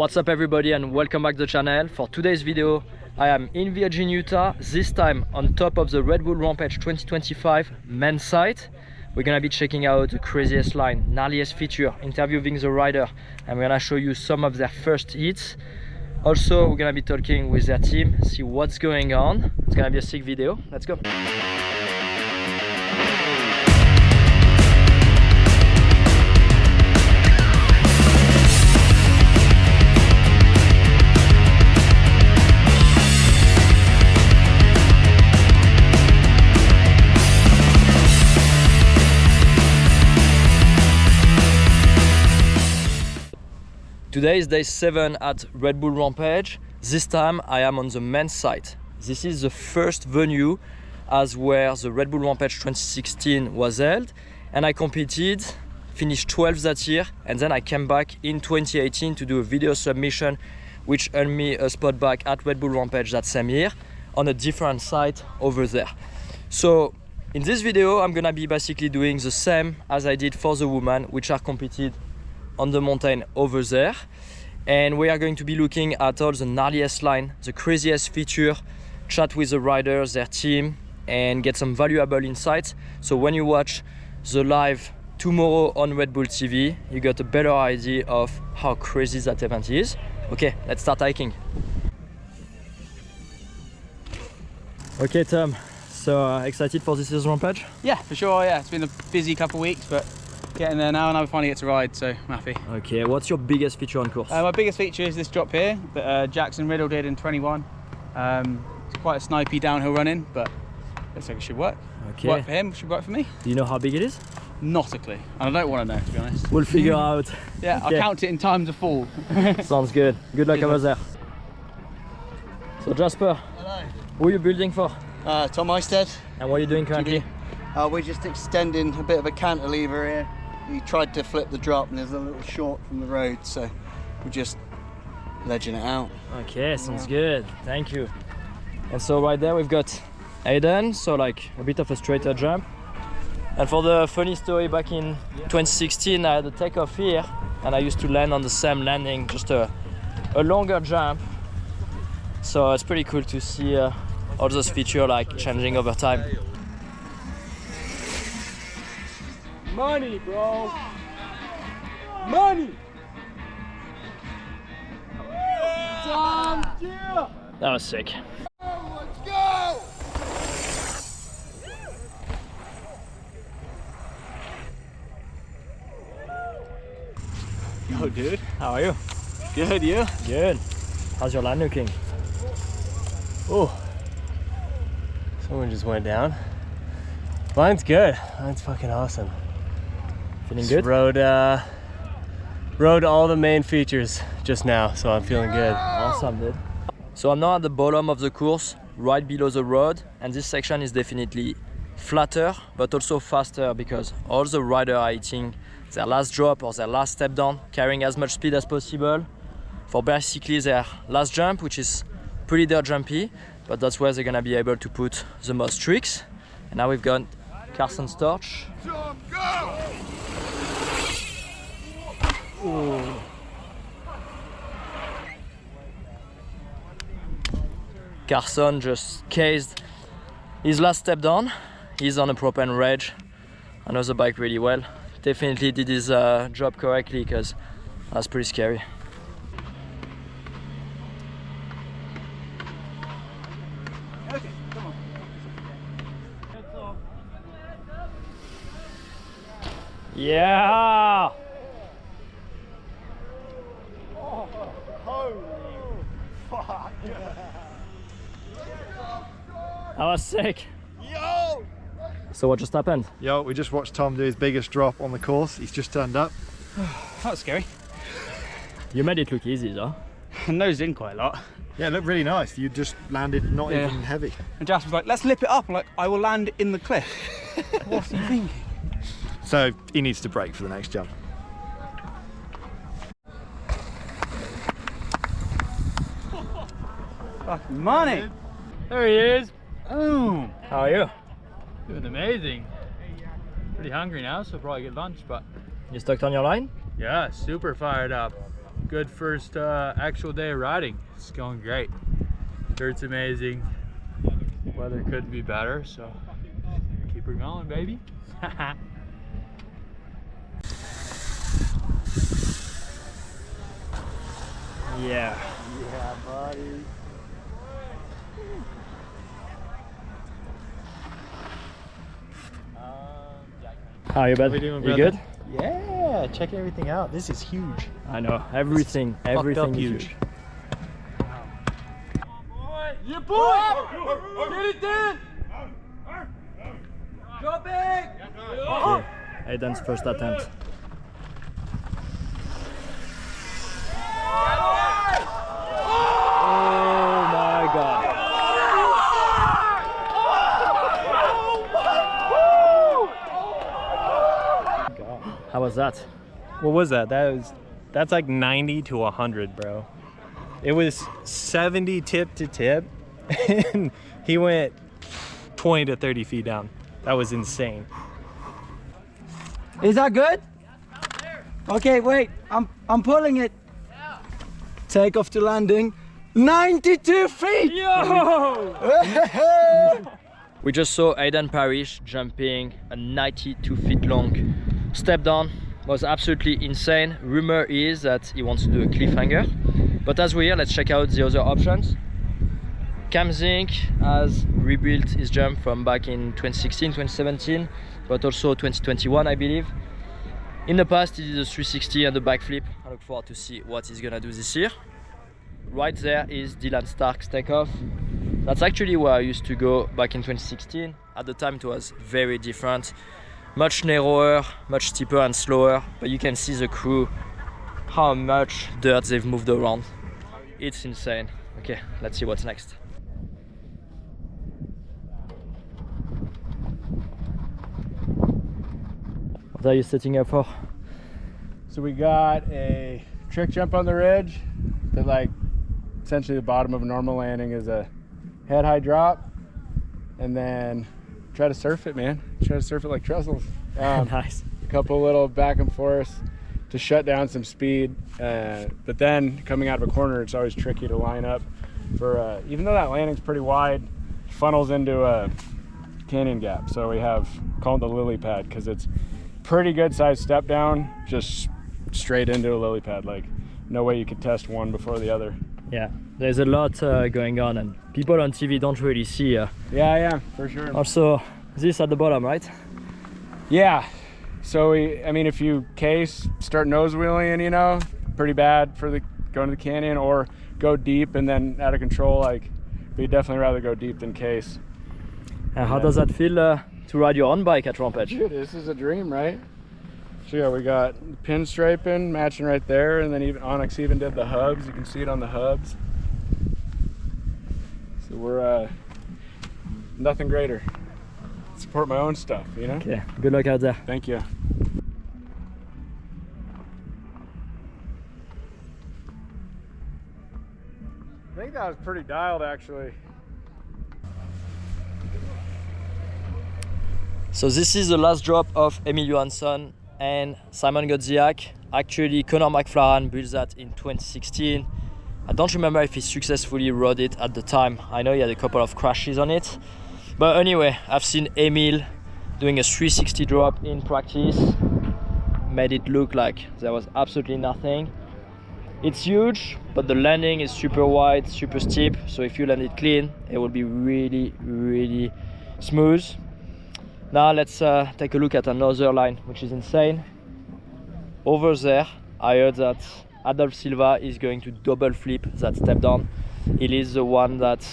What's up everybody and welcome back to the channel. For today's video I am in Virginia, Utah, this time on top of the Red Bull Rampage 2025 men's site. We're gonna be checking out the craziest line, gnarliest feature, interviewing the rider, and we're gonna show you some of their first hits. Also we're gonna be talking with their team, see what's going on. It's gonna be a sick video. Let's go. Today is day 7 at Red Bull Rampage. This time I am on the men's site. This is the first venue as where the Red Bull Rampage 2016 was held, and I competed, finished 12th that year, and then I came back in 2018 to do a video submission which earned me a spot back at Red Bull Rampage that same year on a different site over there. So in this video I'm gonna be basically doing the same as I did for the women, which are competed on the mountain over there, and we are going to be looking at all the gnarliest line, the craziest feature, chat with the riders, their team, and get some valuable insights. So when you watch the live tomorrow on Red Bull TV, you got a better idea of how crazy that event is. Okay, let's start hiking. Okay Tom, so excited for this year's Rampage? Yeah, for sure, yeah. It's been a busy couple of weeks, but getting there now, and I finally get to ride, so I'm happy. Okay, what's your biggest feature on course? My biggest feature is this drop here that Jackson Riddle did in 21. It's quite a snipey downhill running, but looks like it should work. Okay. Work for him, should work for me. Do you know how big it is? Not a clue, and I don't want to know, to be honest. We'll figure out. Yeah, okay. I'll count it in time to fall. Sounds good. Good luck over there. So Jasper, hello. Who are you building for? Tom Isted. And what are you doing currently? We're just extending a bit of a cantilever here. He tried to flip the drop and there's a little short from the road, so we're just ledging it out. Okay, sounds good. Thank you. And so right there we've got Aiden, so like a bit of a straighter jump. And for the funny story, back in 2016 I had a takeoff here and I used to land on the same landing, just a longer jump. So it's pretty cool to see all those features like changing over time. Money, bro. Money. That was sick. Let's go! Yo, dude. How are you? Good, you? Good. How's your line looking? Oh, someone just went down. Line's good. Line's fucking awesome. Feeling Just good? rode all the main features just now, so I'm feeling good. Awesome, dude. So I'm now at the bottom of the course, right below the road, and this section is definitely flatter, but also faster because all the riders are hitting their last drop or their last step down, carrying as much speed as possible for basically their last jump, which is pretty dirt jumpy, but that's where they're gonna be able to put the most tricks. And now we've got Carson Storch. Ooh. Carson just cased his last step down. He's on a propane rage. I know the bike really well. Definitely did his job correctly because that's pretty scary. Okay, come on. Yeah! That was sick. Yo! So what just happened? Yo, we just watched Tom do his biggest drop on the course. He's just turned up. That was scary. You made it look easy though. I nosed in quite a lot. Yeah, it looked really nice. You just landed not even heavy. And Jasper's like, let's lip it up. I'm like, I will land in the cliff. What are you thinking? So he needs to brake for the next jump. Fucking money. There he is. Boom. How are you? Doing amazing. Pretty hungry now, so probably get lunch, but You stoked on your line? yeah, super fired up. Good first actual day of riding. It's going great. Dirt's amazing. Weather couldn't be better, so keep her going, baby. Yeah. Yeah, buddy. How are you, bud? we doing, You brother? good? Yeah, check everything out. This is huge. I know. Everything up is huge. huge. Yeah, boy! Get it in! Go big! Okay. Aiden's first attempt. Oh my god. How was that? What was that? That's like 90 to 100, bro. It was 70 tip to tip, and he went 20 to 30 feet down. That was insane. Is that good? Okay, wait. I'm pulling it. Take off to landing. 92 feet! We just saw Aiden Parish jumping a 92 feet long step down. Was absolutely insane. Rumor is that he wants to do a cliffhanger, but as we're here, let's check out the other options. Cam Zink has rebuilt his jump from back in 2016, 2017, but also 2021, I believe. In the past, he did a 360 and a backflip. I look forward to see what he's gonna do this year. Right there is Dylan Stark's takeoff. That's actually where I used to go back in 2016. At the time, it was very different. Much narrower, much steeper and slower, but you can see the crew, how much dirt they've moved around. It's insane. Okay, let's see what's next. What are you setting up for? So we got a trick jump on the ridge that, like, essentially the bottom of a normal landing is a head high drop, and then try to surf it, man. Try to surf it like trussels. Nice. A couple little back and forth to shut down some speed, but then coming out of a corner, it's always tricky to line up for, even though that landing's pretty wide, funnels into a canyon gap. So we have called the lily pad because it's pretty good sized step down, just straight into a lily pad. Like, no way you could test one before the other. Yeah, there's a lot going on, and people on TV don't really see. Yeah, for sure. Also, this at the bottom, right? Yeah. So I mean, if you case, start nose wheeling, you know, pretty bad for the going to the canyon, or go deep and then out of control. Like, we'd definitely rather go deep than case. How does that feel to ride your own bike at Rampage? Dude, this is a dream, right? So yeah, we got pinstriping matching right there, and then even Onyx even did the hubs. You can see it on the hubs. So we're nothing greater. Support my own stuff, you know? Okay, good luck out there. Thank you. I think that was pretty dialed, actually. So this is the last drop of Emil Johansson and Szymon Godziek. Actually, Connor McLaren built that in 2016. I don't remember if he successfully rode it at the time. I know he had a couple of crashes on it. But anyway, I've seen Emil doing a 360 drop in practice. Made it look like there was absolutely nothing. It's huge, but the landing is super wide, super steep. So if you land it clean, it will be really, really smooth. Now let's take a look at another line, which is insane. Over there, I heard that Adolf Silva is going to double flip that step down. It is the one that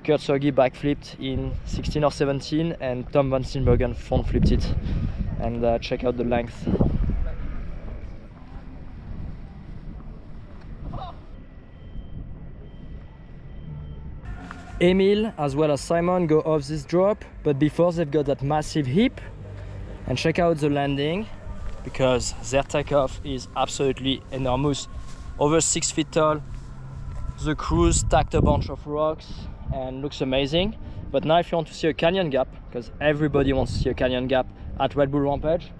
Kurt Sergi backflipped in 16 or 17, and Tom Van Steenbergen front flipped it. And check out the length. Emil as well as Szymon go off this drop, but before they've got that massive hip. And check out the landing, because their takeoff is absolutely enormous. Over 6 feet tall. The crew stacked a bunch of rocks and looks amazing. But now if you want to see a canyon gap, because everybody wants to see a canyon gap at Red Bull Rampage,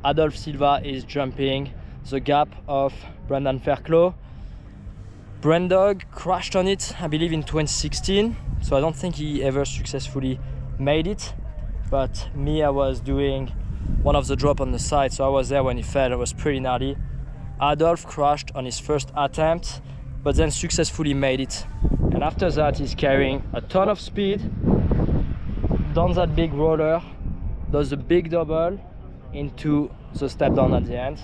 Adolf Silva is jumping the gap of Brendan Fairclough. Brandog crashed on it, I believe, in 2016, so I don't think he ever successfully made it. But me, I was doing one of the drop on the side, so I was there when he fell. It was pretty gnarly. Adolf crashed on his first attempt, but then successfully made it. And after that, he's carrying a ton of speed down that big roller, does a big double into the step down at the end.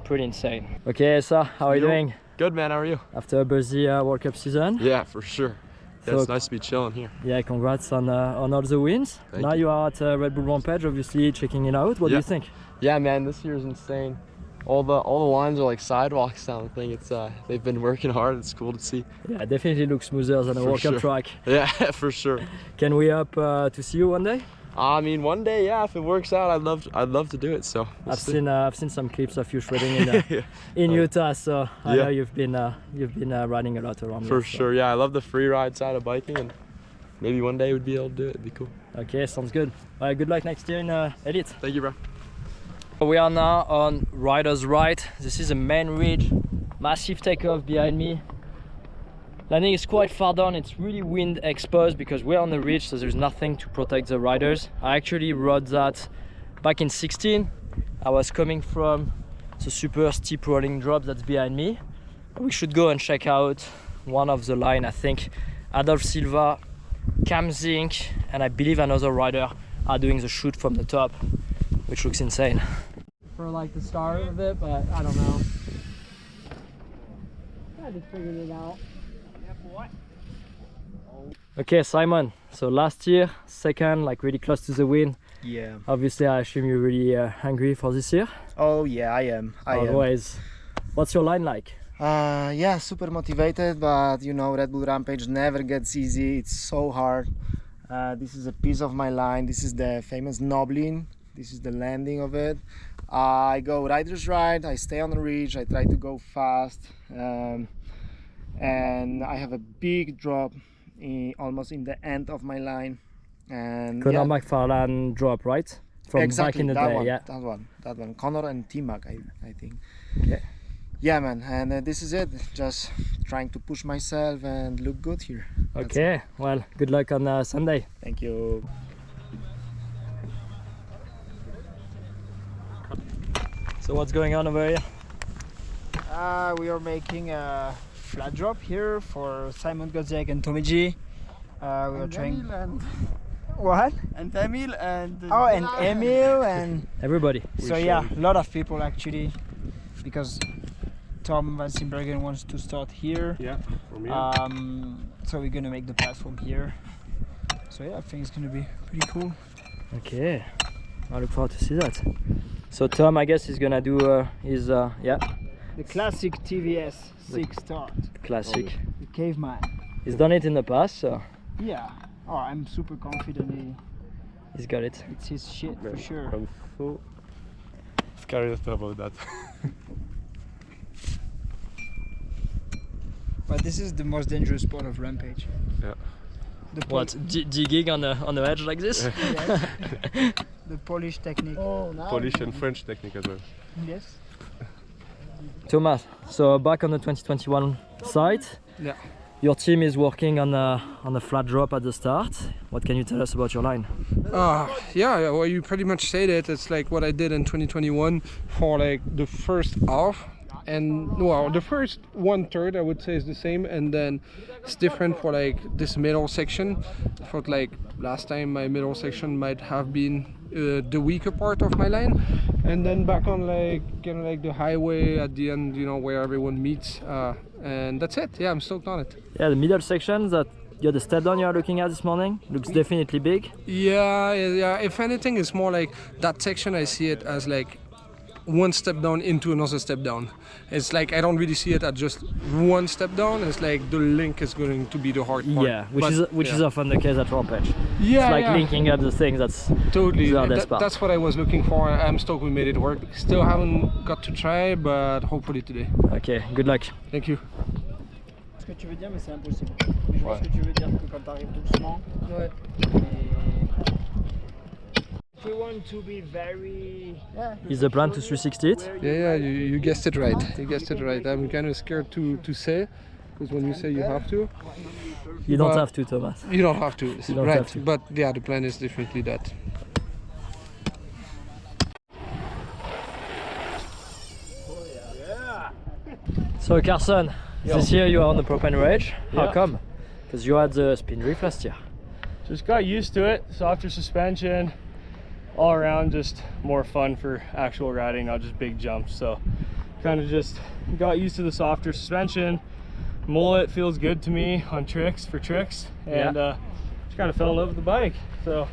Pretty insane. Okay, Esa, how are you doing? Good, man. How are you? After a busy World Cup season? Yeah, for sure. Yeah, So, it's nice to be chilling here. Yeah, congrats on all the wins. Thank Now you are at Red Bull Rampage, obviously checking it out. What do you think? Yeah, man, this year is insane. All the lines are like sidewalks down the thing. It's they've been working hard. It's cool to see. Yeah, definitely looks smoother than a For World Cup sure. track. Yeah, for sure. Can we hope to see you one day? I mean, one day, yeah, if it works out, I'd love to do it. So we'll see. I've seen some clips of you shredding in Utah, so I know you've been riding a lot around. For here, so. sure, yeah. I love the free ride side of biking, and maybe one day we'd be able to do it. It'd be cool. Okay, sounds good. Good luck next year in Elite. Thank you, bro. We are now on Rider's Right. This is a main ridge, massive takeoff behind me. Landing is quite far down. It's really wind exposed because we're on the ridge, so there's nothing to protect the riders. I actually rode that back in 16. I was coming from the super steep rolling drop that's behind me. We should go and check out one of the line. I think Adolf Silva, Cam Zink, and I believe another rider are doing the shoot from the top, which looks insane. For like the start of it, but I don't know. I just figured it out. Okay, Simon, so last year, second, like really close to the win. Yeah. Obviously, I assume you're really hungry for this year. Oh yeah, I am. Always. What's your line like? Yeah, super motivated, but you know, Red Bull Rampage never gets easy. It's so hard. This is a piece of my line. This is the famous knobbling. This is the landing of it. I go rider's right, I stay on the ridge, I try to go fast, and I have a big drop almost in the end of my line. And Conor McFarlane drop, right? From exactly, back in the that day, one, yeah. That one. Conor and T-Mac, I think. Okay. Yeah, man, and this is it. Just trying to push myself and look good here. Okay, well, good luck on Sunday. Thank you. So what's going on over here? We are making a flat drop here for Szymon Godziek and Tommy G. We are trying. What? And Emil and. Oh, and Emil and. Everybody. So yeah, a lot of people actually, because Tom Van Simbergen wants to start here. Yeah, from here. So we're gonna make the pass from here. So yeah, I think it's gonna be pretty cool. Okay, I look forward to see that. So Tom, I guess, is gonna do his yeah. The classic TVS 6 start. Classic. The caveman. He's done it in the past, so Yeah. Oh, I'm super confident he's got it. it's his shit for sure. I'm so scared about that. But this is the most dangerous part of Rampage. Yeah. What, digging on the edge like this? Yes. The Polish technique. Oh, now Polish and French technique as well. Yes. Thomas, so back on the 2021 site. Yeah. Your team is working on a flat drop at the start. What can you tell us about your line? Yeah, well, you pretty much said it. It's like what I did in 2021 for like the first half. And well, the first 1/3 I would say is the same, and then it's different for like this middle section. I thought like last time my middle section might have been the weaker part of my line, and then back on like kind of like the highway at the end, you know, where everyone meets, and that's it. Yeah, I'm stoked on it. Yeah, the middle section that the step down you are looking at this morning looks definitely big. Yeah. If anything, it's more like that section. I see it as like one step down into another step down. It's like I don't really see it at just one step down. It's like the link is going to be the hard part. Yeah, which is often the case at Rampage. Yeah, it's like linking up the things. That's totally. the hardest part. That's what I was looking for. I'm stoked we made it work. Still haven't got to try, but hopefully today. Okay, good luck. Thank you. Ce que tu veux dire, mais c'est impossible. Mais je vois ce que tu veux dire, que quand t'arrives doucement. Ouais. we want to be very... Is the plan to 360 it? Yeah, you guessed it right. You guessed it right. I'm kind of scared to say, because when you say you have to... You don't have to, Thomas. You don't have to, You don't right. have to. But yeah, the plan is definitely that. So Carson, this year you are on the propane range. How Yeah. come? Because you had the spin drift last year. Just got used to it. Softer suspension, all around just more fun for actual riding, not just big jumps. So kind of just got used to the softer suspension. Mullet feels good to me on tricks, and just kind of fell in love with the bike. So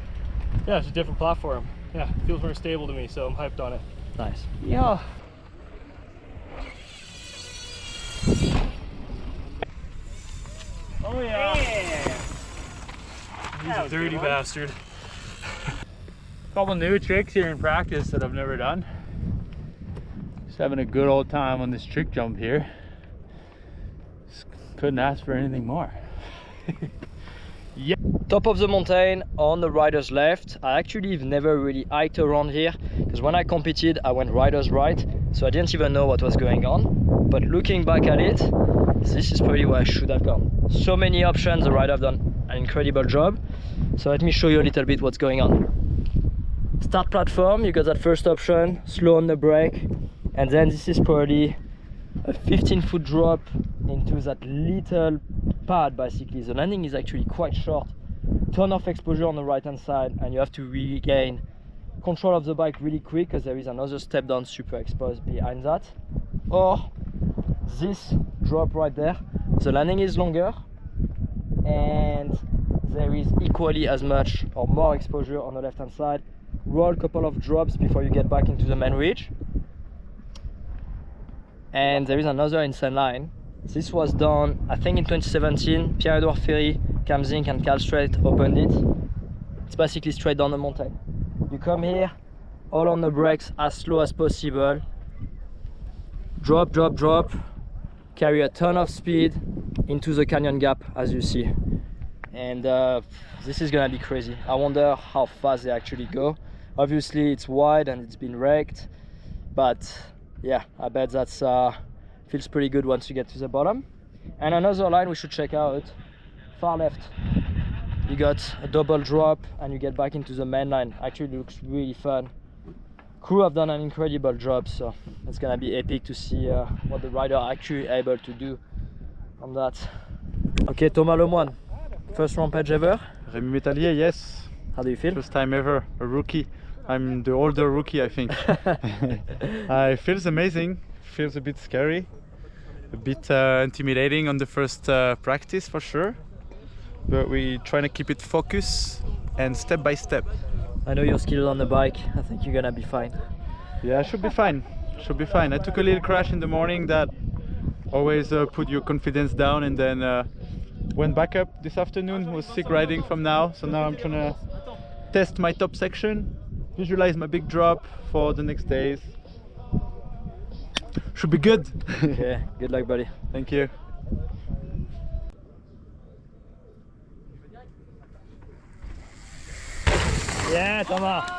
yeah, it's a different platform. Yeah, it feels more stable to me, so I'm hyped on it. Nice. Yeah. Oh yeah. He's a dirty bastard. Couple new tricks here in practice that I've never done. Just having a good old time on this trick jump here. Just couldn't ask for anything more. Yeah. Top of the mountain on the rider's left. I actually have never really hiked around here because when I competed I went rider's right, so I didn't even know what was going on. But looking back at it, this is probably where I should have gone. So many options, the rider have done an incredible job. So let me show you a little bit what's going on. Start platform, you got that first option, slow on the brake, and then this is probably a 15-foot drop into that little pad. Basically the landing is actually quite short, ton of exposure on the right hand side, and you have to regain control of the bike really quick because there is another step down super exposed behind that. Or this drop right there, the landing is longer and there is equally as much or more exposure on the left hand side. Roll a couple of drops before you get back into the main ridge. And there is another insane line. This was done, I think, in 2017. Pierre-Edouard Ferry, Cam Zink and Cal Straight opened it. It's basically straight down the mountain. You come here, all on the brakes as slow as possible. Drop, drop, drop. Carry a ton of speed into the canyon gap, as you see. And this is gonna be crazy. I wonder how fast they actually go. Obviously it's wide and it's been wrecked, but yeah, I bet that's feels pretty good once you get to the bottom. And another line we should check out, far left. You got a double drop and you get back into the main line. Actually looks really fun. Crew have done an incredible job, so it's gonna be epic to see what the rider are actually able to do on that. Okay, Thomas Lemoine, first rampage ever? Rémi Métallier, yes. How do you feel? First time ever, a rookie. I'm the older rookie, I think. It feels amazing, feels a bit scary, a bit intimidating on the first practice for sure. But we're trying to keep it focused and step by step. I know your skills on the bike, I think you're gonna be fine. Yeah, should be fine, should be fine. I took a little crash in the morning that always put your confidence down, and then went back up this afternoon. Was sick riding from now, so now I'm trying to test my top section, visualize my big drop for the next days. Should be good. Okay, good luck, buddy. Thank you. Yeah, Thomas.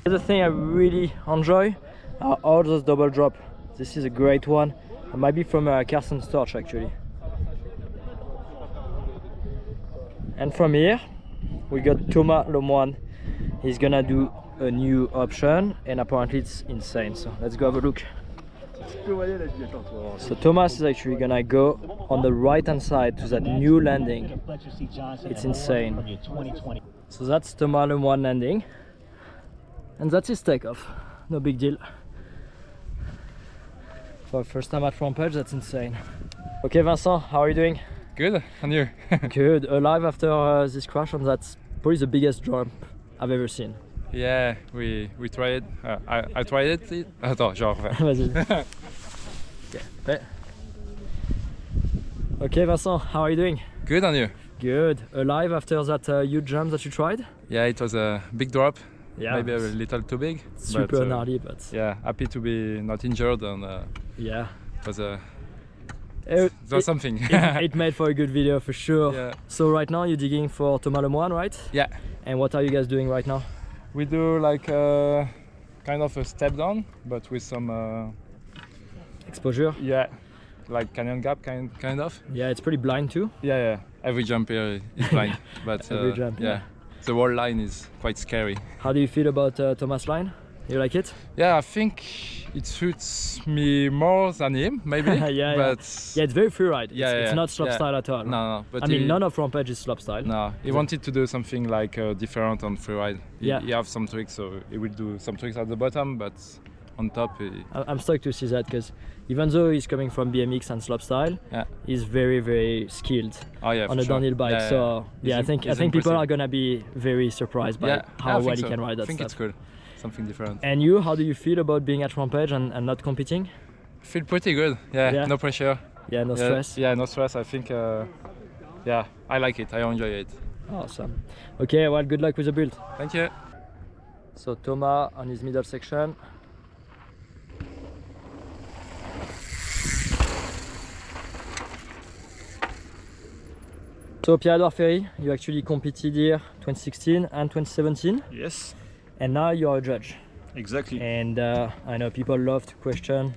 The other thing I really enjoy are all those double drop. This is a great one. It might be from Carson Storch actually. And from here we got Thomas Lemoine. He's gonna do a new option and apparently it's insane, so let's go have a look. So Thomas is actually gonna go on the right hand side to that new landing. It's insane. So that's Thomas Lemoine landing, and that's his takeoff. No big deal. For first time at Rampage, that's insane. Okay, Vincent, how are you doing? Good, and you? Good. Alive after this crash, and that's probably the biggest jump I've ever seen. Yeah, we tried it. I tried it. Attends, genre. Vas-y. Okay. Okay, Vincent, how are you doing? Good, and you? Good. Alive after that huge jump that you tried? Yeah, it was a big drop. Yeah, maybe a little too big. Super gnarly, but yeah, happy to be not injured, and yeah, it was a That's something. it made for a good video for sure. Yeah. So right now you're digging for Thomas Lemoine, right? Yeah. And what are you guys doing right now? We do like kind of a step down, but with some exposure. Yeah, like canyon gap kind of. Yeah, it's pretty blind too. Yeah. Every jump here is blind, but every jump. Yeah. The whole line is quite scary. How do you feel about Thomas' line? You like it? Yeah, I think it suits me more than him, maybe. yeah, it's very freeride. Yeah, it's not slopestyle at all. No. But I mean, none of Rampage is slopestyle. No, he wanted to do something like different on freeride. He have some tricks, so he will do some tricks at the bottom, but on top. I'm stoked to see that because even though he's coming from BMX and slopestyle, he's very, very skilled on a downhill bike. So I think people are gonna be very surprised by how well he can ride that I think stuff. it's cool. Something different. And you, how do you feel about being at Rampage and not competing? Feel pretty good. Yeah. No pressure. Yeah, no stress. Yeah, no stress. I think. I like it. I enjoy it. Awesome. Okay, well, good luck with the build. Thank you. So Thomas on his middle section. So Pierre-Edouard Ferry, you actually competed here 2016 and 2017. Yes. And now you're a judge. Exactly. And I know people love to question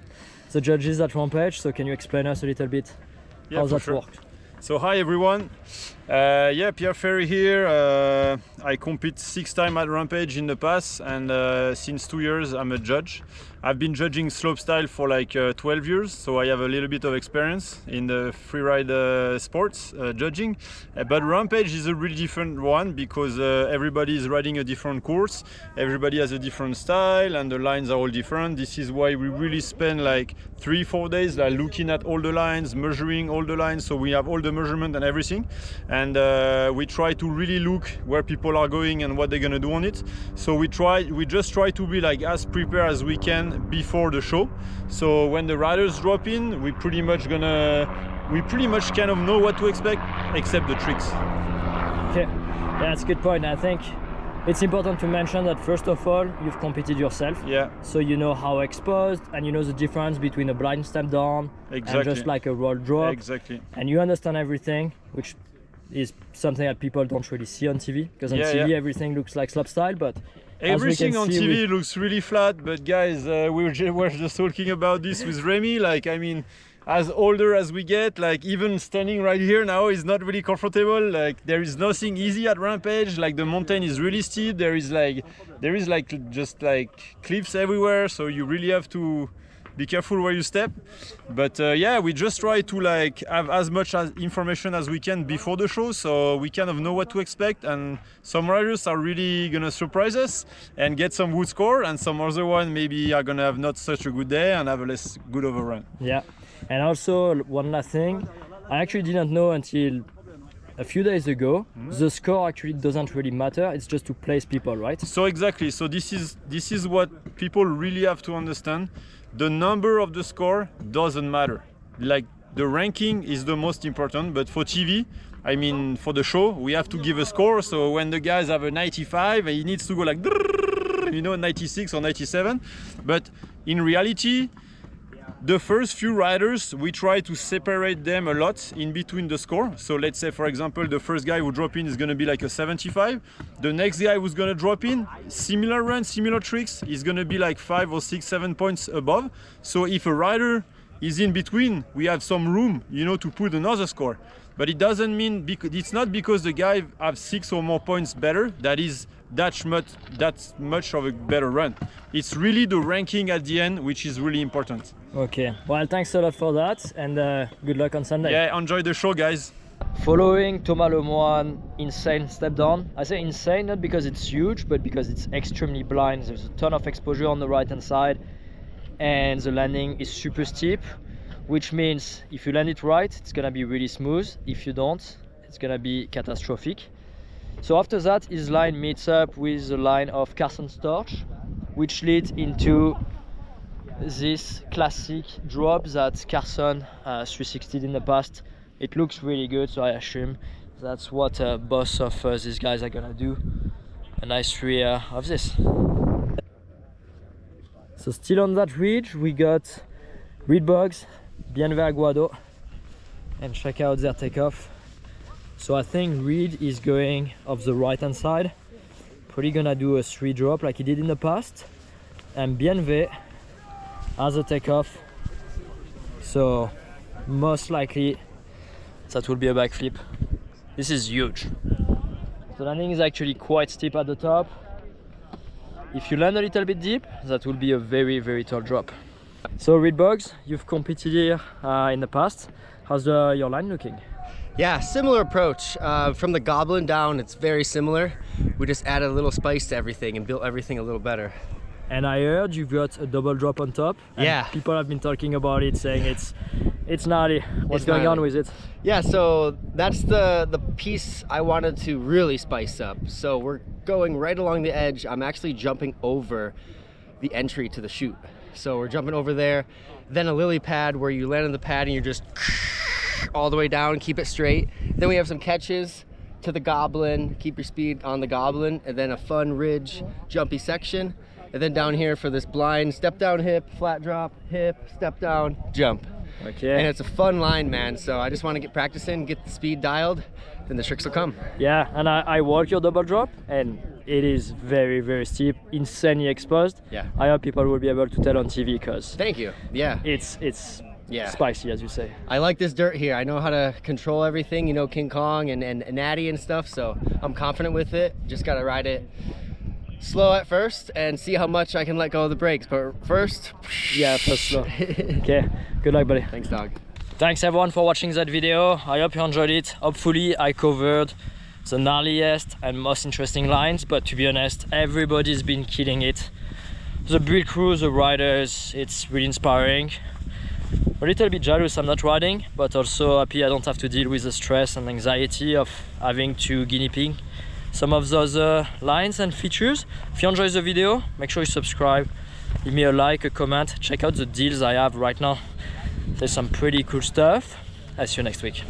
the judges at Rampage, so can you explain us a little bit how that worked? So hi everyone. Pierre Ferry here. I compete 6 times at Rampage in the past, and since 2 years I'm a judge. I've been judging slopestyle for like 12 years, so I have a little bit of experience in the freeride sports judging. But Rampage is a really different one because everybody is riding a different course, everybody has a different style, and the lines are all different. This is why we really spend like 3-4 days looking at all the lines, measuring all the lines, so we have all the measurement and everything. And we try to really look where people are going and what they're gonna do on it. So we just try to be like as prepared as we can before the show. So when the riders drop in, we pretty much kind of know what to expect, except the tricks. Okay, yeah, that's a good point. I think it's important to mention that first of all, you've competed yourself. Yeah. So you know how exposed, and you know the difference between a blind step down and just like a roll drop. Exactly. And you understand everything, which is something that people don't really see on TV, because on TV everything looks like slopestyle, but everything on TV looks really flat. But guys, we're just talking about this with Remy. Like, I mean, as older as we get, like even standing right here now is not really comfortable. Like there is nothing easy at Rampage. Like the mountain is really steep. There is just like cliffs everywhere. So you really have to be careful where you step. But we just try to like have as much information as we can before the show, so we kind of know what to expect. And some riders are really gonna surprise us and get some good score, and some other one maybe are gonna have not such a good day and have a less good overrun. Yeah. And also one last thing, I actually didn't know until a few days ago, the score actually doesn't really matter. It's just to place people, right? So exactly. So this is what people really have to understand. The number of the score doesn't matter. Like the ranking is the most important, but for TV, I mean for the show, we have to give a score. So when the guys have a 95, he needs to go like 96 or 97. But in reality, the first few riders, we try to separate them a lot in between the score. So let's say, for example, the first guy who drop in is going to be like a 75. The next guy who's going to drop in, similar run, similar tricks, is going to be like 5 or 6, 7 points above. So if a rider is in between, we have some room, to put another score. But it doesn't mean, it's not because the guy have 6 or more points better that is that much of a better run. It's really the ranking at the end which is really important. Okay, well, thanks a lot for that, and good luck on Sunday. Yeah, enjoy the show, guys. Following Thomas Lemoine insane step down. I say insane not because it's huge, but because it's extremely blind. There's a ton of exposure on the right hand side, and the landing is super steep, which means if you land it right, it's gonna be really smooth. If you don't, it's gonna be catastrophic. So after that, his line meets up with the line of Carson Storch, which leads into this classic drop that Carson 360'd in the past. It looks really good, so I assume that's what both of these guys are gonna do. A nice 3 of this. So still on that ridge, we got Boggs, Bienve Aguado, and check out their takeoff. So I think Reed is going off the right hand side, probably gonna do a 3 drop like he did in the past, and BNV has a takeoff, so most likely that will be a backflip. This is huge. The landing is actually quite steep at the top. If you land a little bit deep, that will be a very, very tall drop. So Reed, Boggs, you've competed here in the past. How's your line looking? Yeah, similar approach. From the Goblin down, it's very similar. We just added a little spice to everything and built everything a little better. And I heard you've got a double drop on top. And yeah. People have been talking about it, saying it's gnarly. What's going on with it? Yeah, so that's the piece I wanted to really spice up. So we're going right along the edge. I'm actually jumping over the entry to the chute. So we're jumping over there, then a lily pad where you land on the pad and you're just all the way down, keep it straight. Then we have some catches to the Goblin, keep your speed on the Goblin, and then a fun ridge, jumpy section. And then down here for this blind, step down hip, flat drop, hip, step down, jump. Okay. And it's a fun line, man. So I just want to get practicing, get the speed dialed, then the tricks will come. Yeah, and I walk your double drop, and it is very, very steep, insanely exposed. Yeah. I hope people will be able to tell on TV, because thank you. Yeah. It's spicy, as you say. I like this dirt here. I know how to control everything, you know, King Kong and Natty and stuff, so I'm confident with it. Just gotta ride it slow at first and see how much I can let go of the brakes, but first, first slow. Okay, good luck, buddy. Thanks, dog. Thanks everyone for watching that video. I hope you enjoyed it. Hopefully I covered the gnarliest and most interesting lines, but to be honest, everybody's been killing it. The build crew, the riders, it's really inspiring. A little bit jealous I'm not riding, but also happy I don't have to deal with the stress and anxiety of having to guinea pig some of those lines and features. If you enjoyed the video, make sure you subscribe, leave me a like, a comment, check out the deals I have right now. There's some pretty cool stuff. I'll see you next week.